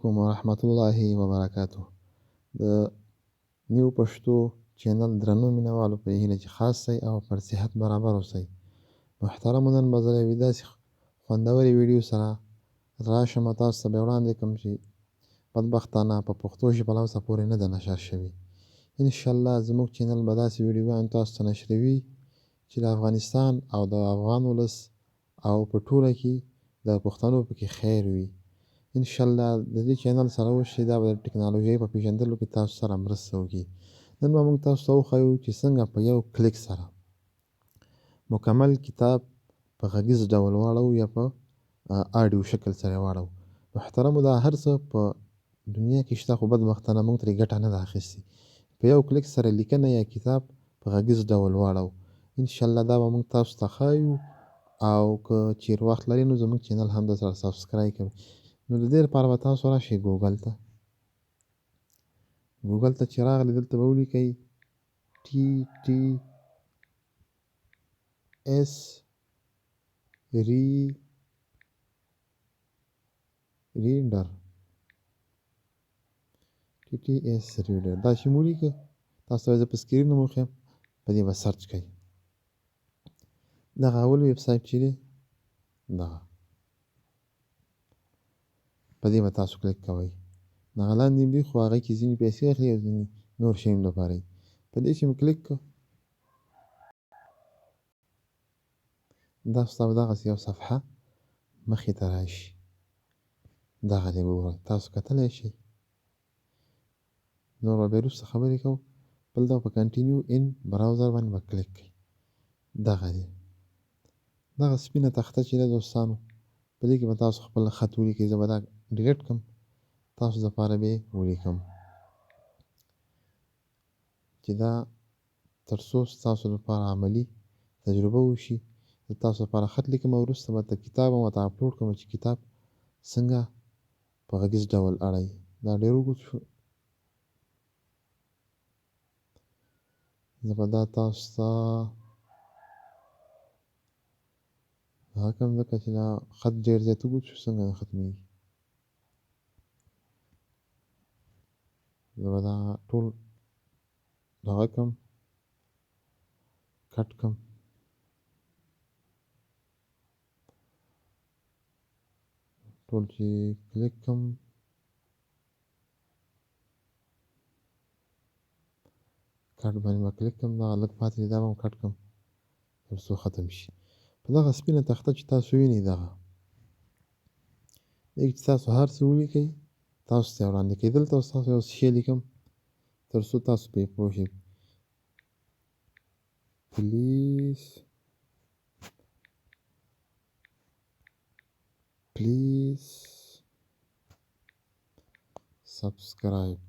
علیکم ورحمت الله وبرکاته. د نیو پښتو چینل درنو مینوالو په هیله چې خاص شئ او پر صحت برابر اوسئ. محترمو نن به زه د یوې داسې خوندورې ویډیو سره راشم او تاسو ته به یې وړاندې کړم چې بدبختانه په پښتو ژبه لا اوسه پورې نه ده نشر شوې. انشاءالله زموږ چینل به داسې ویډیوګانې تاسو ته نشروي چې د افغانستان او د افغان ولس او په ټوله کې د پښتنو پکې خیر وي. انشاءالله د دې چینل سره وشي دا به د ټکنالوژۍ په پېژندلو کې تاسو سره مرسته وکړي. نن به موږ تاسو ته وښیو چې څنګه په یو کلیک سره مکمل کتاب په غږیز ډول واړوو یا په آډیو شکل سره واړوو. محترمو دا هر څه په دنیا کې شته خو بدبختانه موږ ترې ګټه نه ده اخیستې. په یو کلیک سره لیکنه یا کتاب په غږیز ډول واړوو. انشاءالله دا به موږ تاسو ته ښایو او که چېر وخت لرئ نو زموږ چینل هم درسره سبسکرايب کړئ. نو د دې لپاره به تاسو راشئ ګوګل ته چې راغلي دلته به ولیکئ TTS ریډر دا چې مو ولیکه تاسو ته زه په سکرین هم وښیم په دې به سرچ کوئ. دغه اول ویبسایټ چې دی دغه په دې به تاسو کلیک کوئ. دغه لاندې دی خو هغې کې ځینې پیسې اخلي او ځینې نور شیانو لپاره وي. په دې چې مو کلیک کړو دا ستاسو دغسې یو صفحه مخې ته راشي. دغه دی وګورئ تاسو کتلی شئ. نور به بیا وروسته خبرې کوو. بل دا په کنټینیو ان براوزر باندې به کلیک کړئ. دغه دی دغه سپینه تخته چې ده دوستانو په دې کې به تاسو خپل خط ولیکئ. زه به دا ډیلیټ کړم تاسو دپاره به یې ولیکم چې دا تر څو ستاسو لپاره عملي تجربه وشي. د تاسو لپاره خط لیکم او وروسته به ته کتاب هم ورته اپلوډ کړم چې کتاب څنګه په غږیز ډول اړئ. دا ډېر اوږد شو. زه به دا تاسو ته هغه کوم ځکه چې دا خط ډېر زیات اوږد شو څنګه نه ختمېږي. زه به دا ټول دغه کړم کټ کړم. ټول چې کلیک کړم کټ باندې به کلیک کړم. دغه لږ پاتې دی دا به هم کټ کړم تر څو ختم شي. په دغه سپینه تخته چې تاسو وینئ دغه دې چې تاسو هر څه ولیکئ تاسو ته یې وړاندې کوي. دلته اوس تاسو یو شی لیکم تر څو تاسو پرې پوه شئ. پلیز سبسکرايب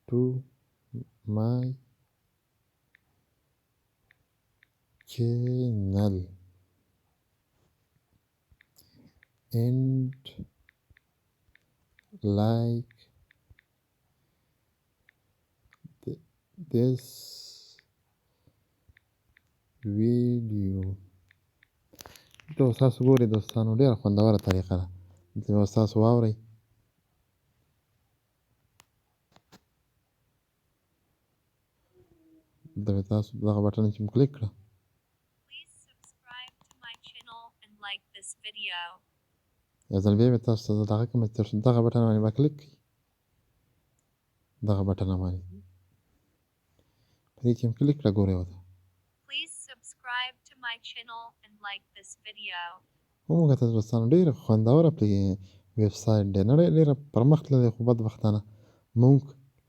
to my channel and like this video. ته اوس تاسو ګورئ دوستانو ډېره خوندوره طریقه ده. دلته به اوس تاسو واورئ. دلته به تاسو دغه بټن چې مو کلیک کړه یو ځل بیا به تاسو ته دغه کوم تر څو دغه بټن باندې به کلیک کړئ. دغه بټن باندې په دې چې مو کلیک کړه ګورئ ورته وموږ دوستانو ډېره خوندوره ویبسایټ دی. نړۍ ډېره پرمخ تللې خو بدبختانه موږ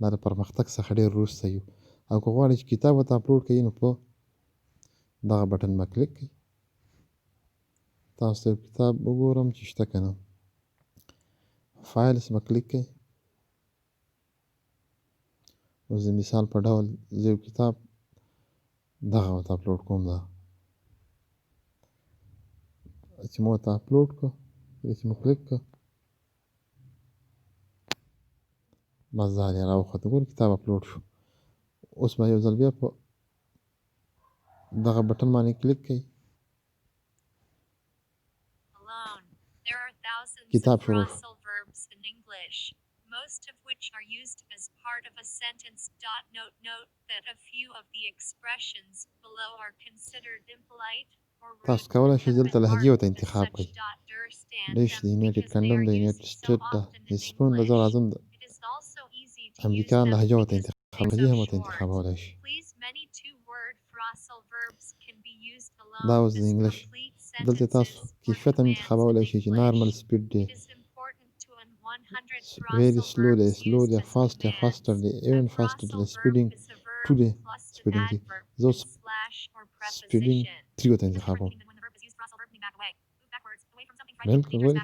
لا د پرمختګ څخه ډېر وروسته یو. او که غواړئ چې کتاب ورته اپلوډ کړئ نو په دغه بټن به کلیک کړئ. تاسو ته یو کتاب وګورم چې شته که نه. فایلز به کلیک کړئ. اوس د مثال په ډول زه یو کتاب دغه ورته اپلوډ کوم. دا چې مو ورته اپلوډ کړه دې چې مو کلیک کړه بس دا دی راوخته. ګورئ کتاب اپلوډ شو. اوس به یو ځل بیا په دغه بټن باندې کلیک کړئ. کتاب شروع شو. Most of which are used as part of a sentence. Note that a few of the expressions below are considered impolite or rude. تاسو کولی شئ دلته لهجې ورته انتخاب کړئ. دیش د یونایټډ کینګډم د یونایټډ سټیټ ده د سپون د زور اعظم د امریکا لهجه ورته انتخاب لهجې هم ورته انتخابولی شئ. دا اوس د انګلیش دلته تاسو کیفیت هم انتخابولی شئ چې نارمل سپیډ دی، very slow دی، slow دی، fast دی، faster دی، even faster دی، speeding 2 دی، speeding 3. زه اوس speeding 3 ورته انتخابوم. بلکل ولې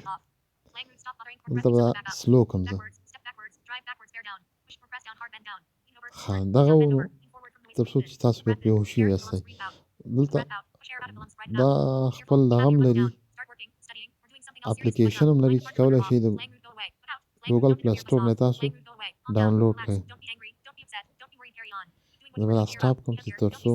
دلته به سلو کوم زه. ښه دغه و تر څو چې تاسو پرې پوه شوي یاستئ. دلته دا خپل دغه هم لري، اپلیکیشن هم لري چې کولی شئ د ګوګل پلی سټور نه تاسو ډاونلوډ کړئ. زه به دا سټاپ کوم چې تر څو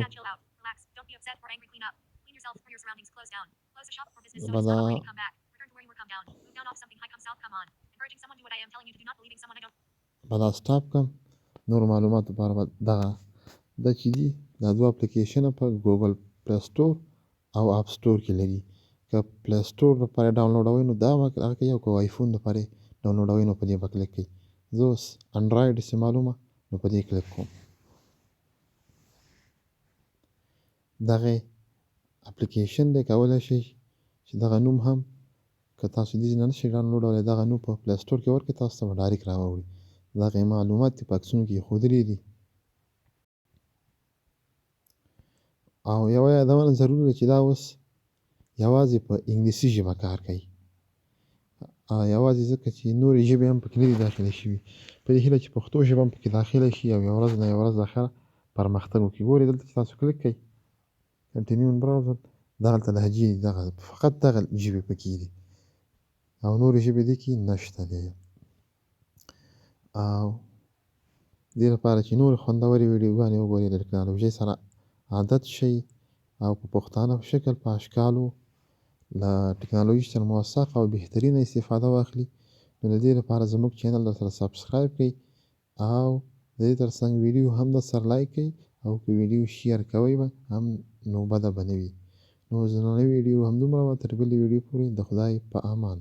به دا سټاپ کوم. نور معلومات لپاره به دغه دا چې دي دا دوه اپلیکیشنه په ګوګل پلی سټور او اپ سټور کې لري. که پلی سټور لپاره ډاونلوډوئ نو دا هغه کوي، او که آیفون لپاره ډاونلوډوئ نو په دې به کلیک کوئ. زه اوس انډرایډ استعمالومه نو په دې کلیک کوم. دغه اپلیکیشن دی کولی شئ چې دغه نوم هم که تاسو دې نه نشئ ډاونلوډولی دغه نوم په پلی سټور کې ورکړئ، تاسو ته به ډایرکټ راوړي. دغه معلومات دې په عکسونو کې ایښودلي دي. او یوه یادونه ضروري ده چې دا اوس یوازې په انګلیسي ژبه کار کوي، یوازې ځکه چې نورې ژبې هم پکې نه دي داخلې شوي. په دې هیله چې پښتو ژبه هم پکې داخله شي او یوه ورځ نه یوه ورځ آخره پرمختګ وکړي. ګورئ دلته چې تاسو کلیک کوئ کنټینیو براوزر، دغلته لهجې دغه فقط دغه ژبې پکې دي او نورې ژبې دې کې نشته دی. او دې لپاره چې نورې خوندورې ویډیوګانې وګورئ د ټکنالوژۍ سره عادت شئ او په پښتانه شکل په اشکالو له ټکنالوژۍ سره موثق او بهترینه استفاده واخلي. نو د دې لپاره زموږ چینل درسره سبسکرايب کړئ او د دې ترڅنګ ویډیو هم درسره لایک کړئ، او که ویډیو شیر کوئ به هم نو بده به نه وي. نو نننۍ ویډیو همدومره وه، تر بلې ویډیو پورې د خدای په امان.